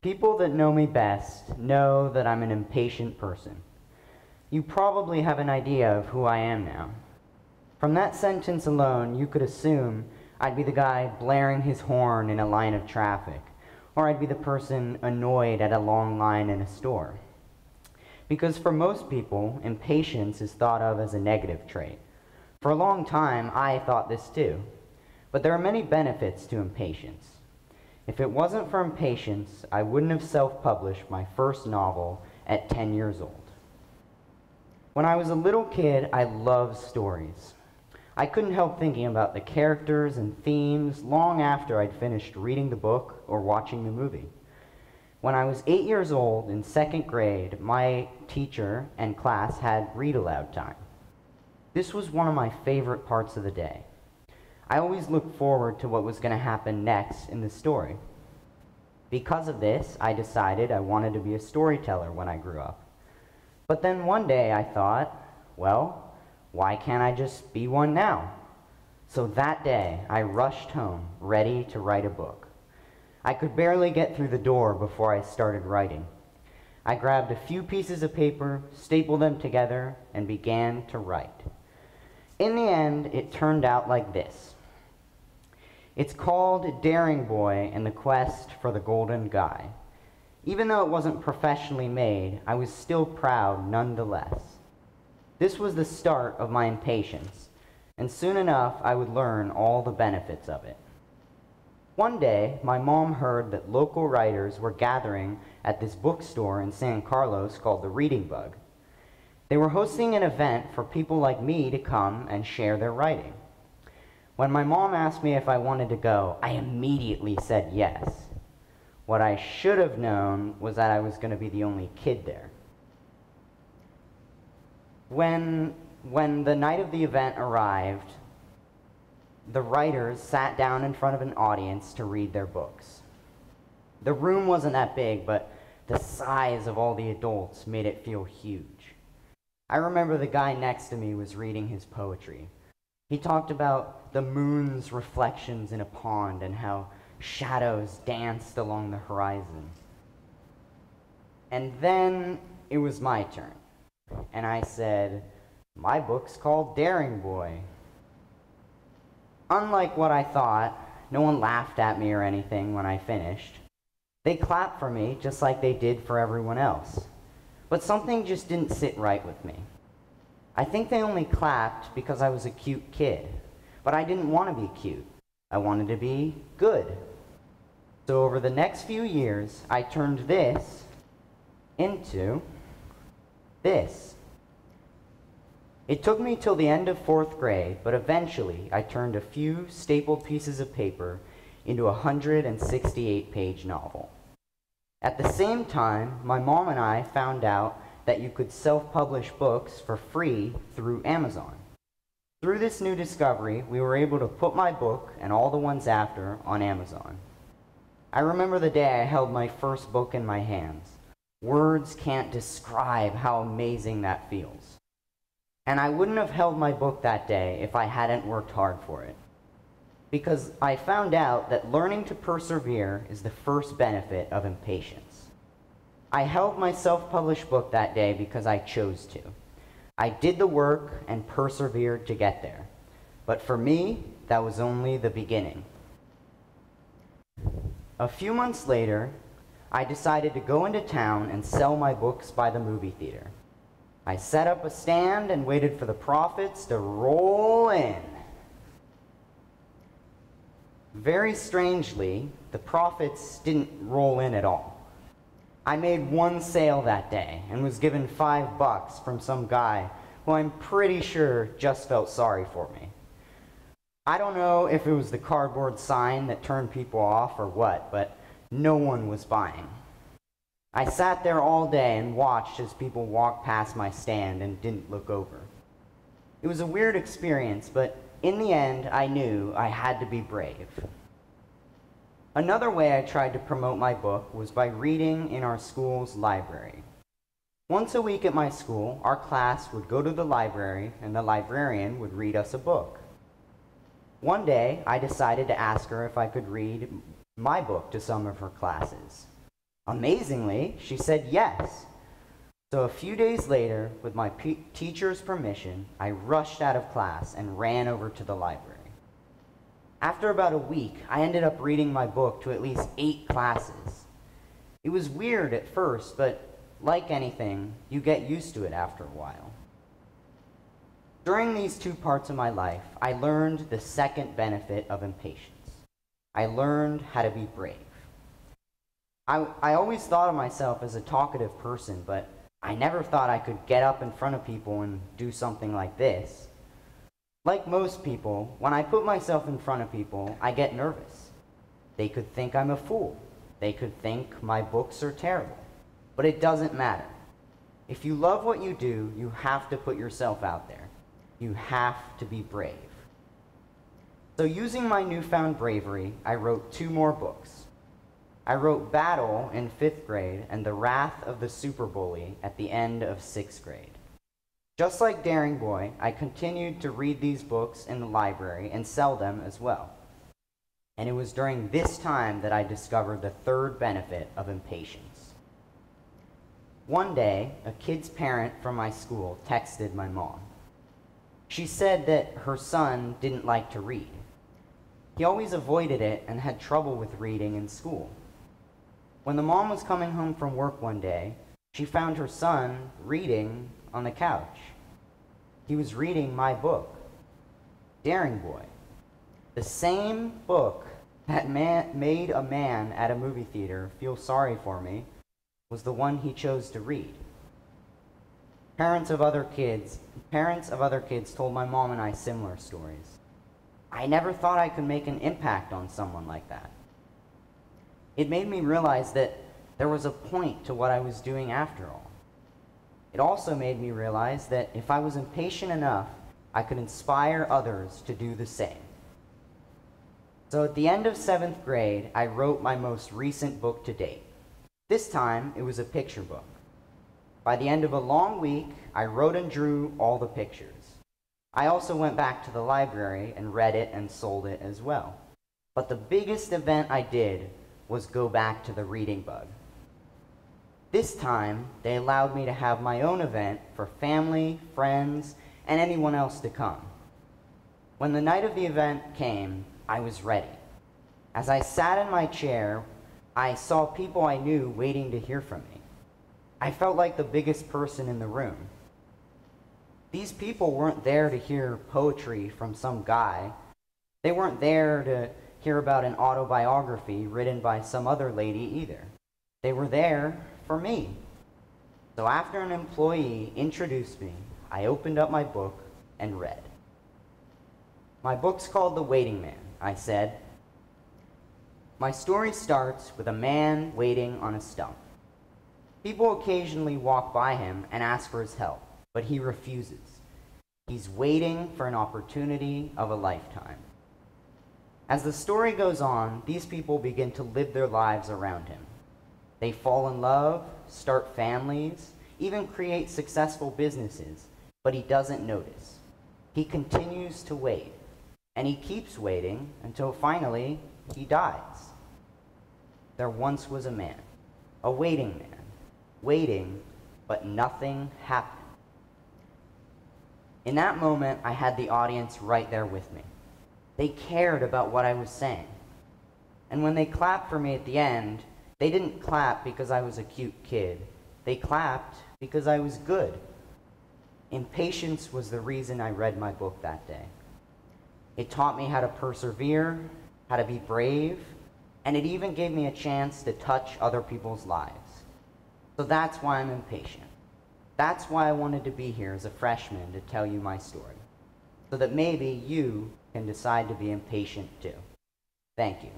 People that know me best know that I'm an impatient person. You probably have an idea of who I am now. From that sentence alone, you could assume I'd be the guy blaring his horn in a line of traffic, or I'd be the person annoyed at a long line in a store. Because for most people, impatience is thought of as a negative trait. For a long time, I thought this too. But there are many benefits to impatience. If it wasn't for impatience, I wouldn't have self-published my first novel at 10 years old. When I was a little kid, I loved stories. I couldn't help thinking about the characters and themes long after I'd finished reading the book or watching the movie. When I was 8 years old, in second grade, my teacher and class had read aloud time. This was one of my favorite parts of the day. I always looked forward to what was going to happen next in the story. Because of this, I decided I wanted to be a storyteller when I grew up. But then one day I thought, well, why can't I just be one now? So that day, I rushed home, ready to write a book. I could barely get through the door before I started writing. I grabbed a few pieces of paper, stapled them together, and began to write. In the end, it turned out like this. It's called Daring Boy and the Quest for the Golden Guy. Even though it wasn't professionally made, I was still proud nonetheless. This was the start of my impatience, and soon enough I would learn all the benefits of it. One day, my mom heard that local writers were gathering at this bookstore in San Carlos called the Reading Bug. They were hosting an event for people like me to come and share their writing. When my mom asked me if I wanted to go, I immediately said yes. What I should have known was that I was going to be the only kid there. When the night of the event arrived, the writers sat down in front of an audience to read their books. The room wasn't that big, but the size of all the adults made it feel huge. I remember the guy next to me was reading his poetry. He talked about the moon's reflections in a pond and how shadows danced along the horizon. And then it was my turn, and I said, "My book's called Daring Boy." Unlike what I thought, no one laughed at me or anything when I finished. They clapped for me just like they did for everyone else. But something just didn't sit right with me. I think they only clapped because I was a cute kid. But I didn't want to be cute. I wanted to be good. So over the next few years, I turned this into this. It took me till the end of fourth grade, but eventually I turned a few stapled pieces of paper into a 168-page novel. At the same time, my mom and I found out that you could self-publish books for free through Amazon. Through this new discovery, we were able to put my book and all the ones after on Amazon. I remember the day I held my first book in my hands. Words can't describe how amazing that feels. And I wouldn't have held my book that day if I hadn't worked hard for it. Because I found out that learning to persevere is the first benefit of impatience. I held my self-published book that day because I chose to. I did the work and persevered to get there. But for me, that was only the beginning. A few months later, I decided to go into town and sell my books by the movie theater. I set up a stand and waited for the profits to roll in. Very strangely, the profits didn't roll in at all. I made one sale that day and was given $5 from some guy who I'm pretty sure just felt sorry for me. I don't know if it was the cardboard sign that turned people off or what, but no one was buying. I sat there all day and watched as people walked past my stand and didn't look over. It was a weird experience, but in the end, I knew I had to be brave. Another way I tried to promote my book was by reading in our school's library. Once a week at my school, our class would go to the library and the librarian would read us a book. One day, I decided to ask her if I could read my book to some of her classes. Amazingly, she said yes. So a few days later, with my teacher's permission, I rushed out of class and ran over to the library. After about a week, I ended up reading my book to at least 8 classes. It was weird at first, but like anything, you get used to it after a while. During these 2 parts of my life, I learned the second benefit of impatience. I learned how to be brave. I always thought of myself as a talkative person, but I never thought I could get up in front of people and do something like this. Like most people, when I put myself in front of people, I get nervous. They could think I'm a fool. They could think my books are terrible. But it doesn't matter. If you love what you do, you have to put yourself out there. You have to be brave. So using my newfound bravery, I wrote 2 more books. I wrote Battle in 5th grade and The Wrath of the Super Bully at the end of 6th grade. Just like Daring Boy, I continued to read these books in the library and sell them as well. And it was during this time that I discovered the third benefit of impatience. One day, a kid's parent from my school texted my mom. She said that her son didn't like to read. He always avoided it and had trouble with reading in school. When the mom was coming home from work one day, she found her son reading on the couch. He was reading my book, Daring Boy. The same book that made a man at a movie theater feel sorry for me was the one he chose to read. Parents of other kids told my mom and I similar stories. I never thought I could make an impact on someone like that. It made me realize that there was a point to what I was doing after all. It also made me realize that if I was impatient enough, I could inspire others to do the same. So at the end of 7th grade, I wrote my most recent book to date. This time, it was a picture book. By the end of a long week, I wrote and drew all the pictures. I also went back to the library and read it and sold it as well. But the biggest event I did was go back to the reading bug. This time, they allowed me to have my own event for family, friends, and anyone else to come. When the night of the event came, I was ready. As I sat in my chair, I saw people I knew waiting to hear from me. I felt like the biggest person in the room. These people weren't there to hear poetry from some guy. They weren't there to hear about an autobiography written by some other lady either. They were there for me. So after an employee introduced me, I opened up my book and read. My book's called The Waiting Man, I said. My story starts with a man waiting on a stump. People occasionally walk by him and ask for his help, but he refuses. He's waiting for an opportunity of a lifetime. As the story goes on, these people begin to live their lives around him. They fall in love, start families, even create successful businesses, but he doesn't notice. He continues to wait, and he keeps waiting until finally he dies. There once was a man, a waiting man, waiting, but nothing happened. In that moment, I had the audience right there with me. They cared about what I was saying. And when they clapped for me at the end, they didn't clap because I was a cute kid. They clapped because I was good. Impatience was the reason I read my book that day. It taught me how to persevere, how to be brave, and it even gave me a chance to touch other people's lives. So that's why I'm impatient. That's why I wanted to be here as a freshman to tell you my story, so that maybe you can decide to be impatient too. Thank you.